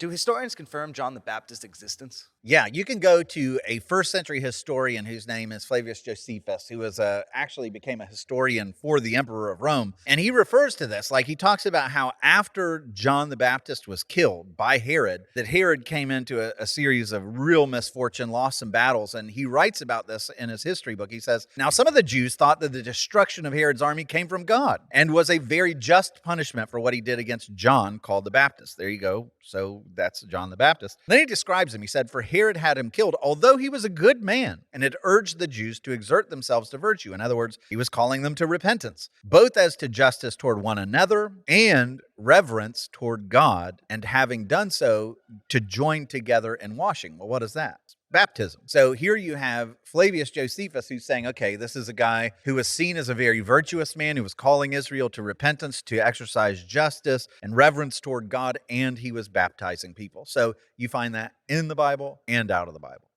Do historians confirm John the Baptist's existence? Yeah, you can go to a first century historian whose name is Flavius Josephus, who was actually became a historian for the Emperor of Rome. And he refers to this, like he talks about how after John the Baptist was killed by Herod, that Herod came into a series of real misfortune, lost some battles. And he writes about this in his history book. He says, now some of the Jews thought that the destruction of Herod's army came from God and was a very just punishment for what he did against John called the Baptist. There you go. So that's John the Baptist. Then he describes him. He said, for Herod had him killed, although he was a good man, and had urged the Jews to exert themselves to virtue. In other words, he was calling them to repentance, both as to justice toward one another and reverence toward God, and having done so, to join together in washing. Well, what is that? Baptism. So here you have Flavius Josephus who's saying, okay, this is a guy who was seen as a very virtuous man who was calling Israel to repentance, to exercise justice and reverence toward God, and he was baptizing people. So you find that in the Bible and out of the Bible.